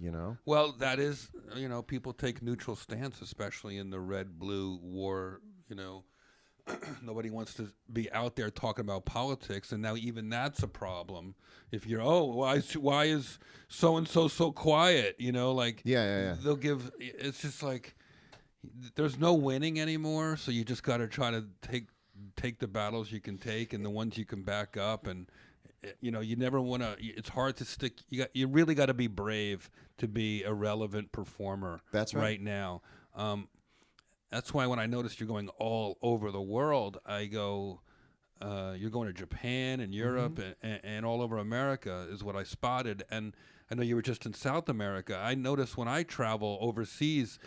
you know? Well, that is, people take neutral stance, especially in the red-blue war. Nobody wants to be out there talking about politics, and now even that's a problem. If you're, why is so and so quiet? Yeah. They'll give. It's just like there's no winning anymore, so you just got to try to take the battles you can take and the ones you can back up, and you never want to. It's hard to stick. You really got to be brave to be a relevant performer. That's right now. That's why when I noticed you're going all over the world, I go, you're going to Japan and Europe and all over America is what I spotted. And I know you were just in South America. I notice when I travel overseas,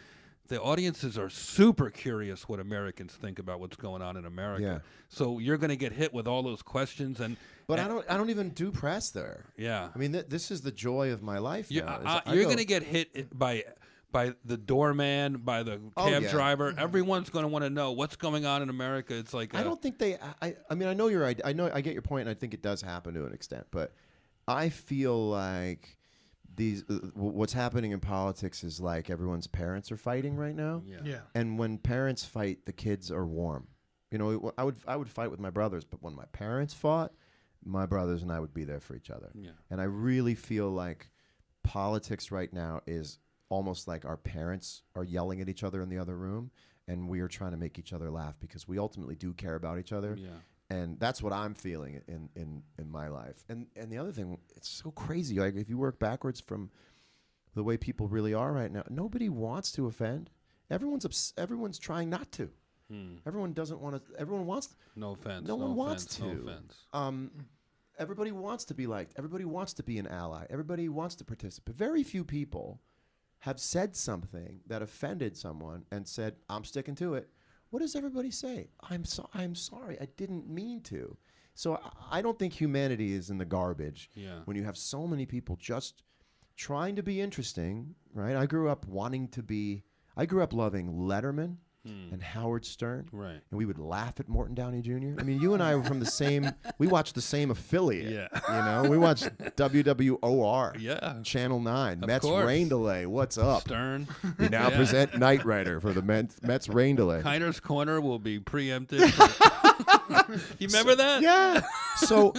the audiences are super curious what Americans think about what's going on in America. Yeah. So you're going to get hit with all those questions. But I don't even do press there. Yeah. I mean, this is the joy of my life now. You're going to get hit by the doorman, by the cab driver. Everyone's going to want to know what's going on in America. It's like I don't think they. I mean, I know you're. I know I get your point, and I think it does happen to an extent. But I feel like what's happening in politics is like everyone's parents are fighting right now. Yeah. And when parents fight, the kids are warm. I would fight with my brothers, but when my parents fought, my brothers and I would be there for each other. Yeah. And I really feel like politics right now is almost like our parents are yelling at each other in the other room, and we are trying to make each other laugh because we ultimately do care about each other. Yeah. And that's what I'm feeling in my life. And the other thing, it's so crazy. Like if you work backwards from the way people really are right now, nobody wants to offend. Everyone's trying not to. Everyone doesn't want to. Everyone wants. No offense. No one wants to. No offense. Everybody wants to be liked. Everybody wants to be an ally. Everybody wants to participate. Very few people have said something that offended someone and said, "I'm sticking to it." What does everybody say? I'm sorry. I didn't mean to. So I don't think humanity is in the garbage when you have so many people just trying to be interesting, right? I grew up loving Letterman and Howard Stern. Right. And we would laugh at Morton Downey Jr. I mean, you and I were from the same, we watched the same affiliate. Yeah. We watched WWOR. Yeah. Channel 9. Of Mets course. Rain Delay. What's up? Stern. We now present Knight Rider for the Mets Rain Delay. Kiner's Corner will be preempted. You remember that? Yeah. So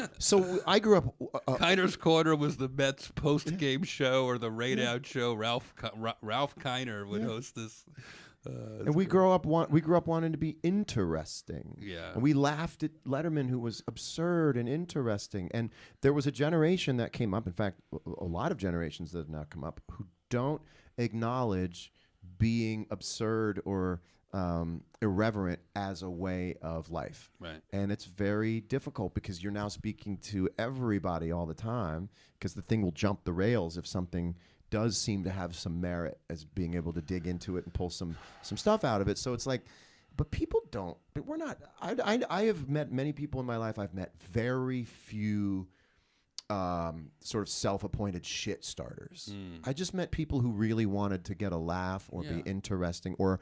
I grew up. Kiner's Corner was the Mets post-game show or the raid-out show. Ralph Kiner would host this. And we grew up wanting to be interesting. Yeah. And we laughed at Letterman, who was absurd and interesting. And there was a generation that came up, in fact, a lot of generations that have now come up, who don't acknowledge being absurd or irreverent as a way of life. Right. And it's very difficult because you're now speaking to everybody all the time, because the thing will jump the rails if something does seem to have some merit as being able to dig into it and pull some stuff out of it. So it's like, but people don't. But we're not. I have met many people in my life. I've met very few sort of self-appointed shit starters. I just met people who really wanted to get a laugh or be interesting or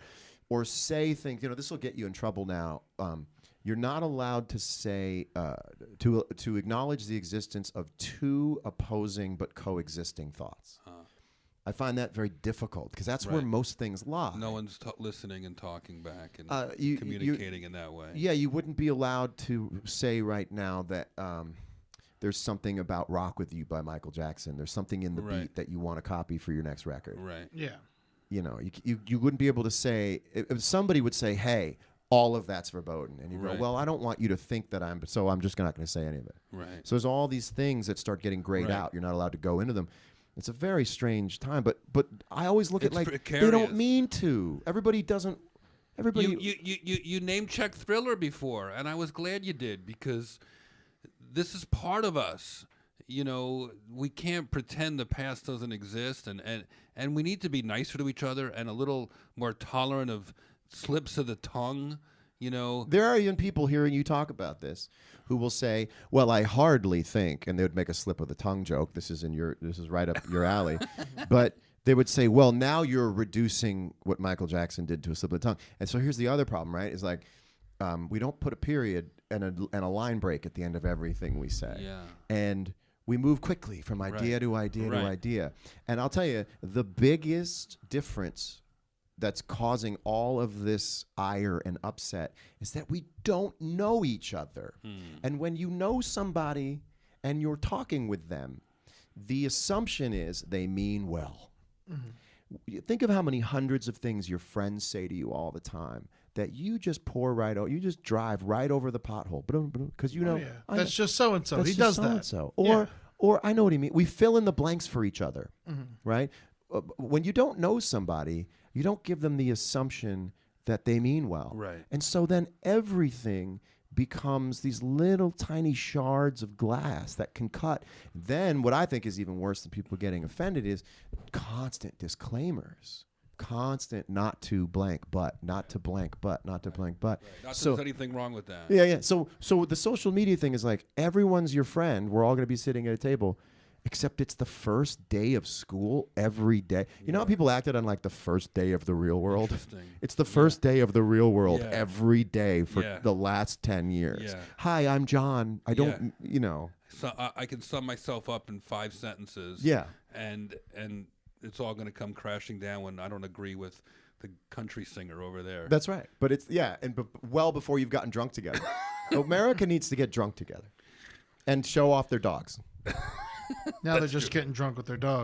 say things. This will get you in trouble now. You're not allowed to say to acknowledge the existence of two opposing but coexisting thoughts. I find that very difficult because that's where most things lie. No one's listening and talking back and communicating in that way. Yeah, you wouldn't be allowed to say right now that there's something about "Rock with You" by Michael Jackson. There's something in the beat that you want to copy for your next record. Right. Yeah. You wouldn't be able to say if somebody would say, "Hey, all of that's verboten," and you go, "Well, I don't want you to think that so I'm just not going to say any of it." Right. So there's all these things that start getting grayed out. You're not allowed to go into them. It's a very strange time, but I always look at like precarious. They don't mean to. Everybody doesn't. Everybody. You name checked Thriller before, and I was glad you did because this is part of us. We can't pretend the past doesn't exist, and we need to be nicer to each other and a little more tolerant of slips of the tongue. There are even people hearing you talk about this who will say, "Well, I hardly think," and they would make a slip of the tongue joke. This is right up your alley. But they would say, "Well, now you're reducing what Michael Jackson did to a slip of the tongue." And so here's the other problem, right? Is like we don't put a period and a line break at the end of everything we say. Yeah. And We move quickly from idea to idea to idea. And I'll tell you, the biggest difference that's causing all of this ire and upset is that we don't know each other. And when you know somebody and you're talking with them, the assumption is they mean well. You think of how many hundreds of things your friends say to you all the time that you just pour right over, you just drive right over the pothole because you know that's just so and so. He does that. So or I know what he means. We fill in the blanks for each other, right? When you don't know somebody, you don't give them the assumption that they mean well, right? And so then everything becomes these little tiny shards of glass that can cut. Then what I think is even worse than people getting offended is constant disclaimers. Constant not to blank but, not to blank but, not to blank but. Right. Not that there's anything wrong with that. Yeah. So the social media thing is like everyone's your friend. We're all going to be sitting at a table, except it's the first day of school every day. You know how people acted on like the first day of the real world? It's the first day of the real world every day for the last 10 years. Hi, I'm John. I don't, you know. So I can sum myself up in 5 sentences. Yeah. And it's all going to come crashing down when I don't agree with the country singer over there. That's right. But it's, and well before you've gotten drunk together. America needs to get drunk together and show off their dogs. Now they're just getting drunk with their dogs.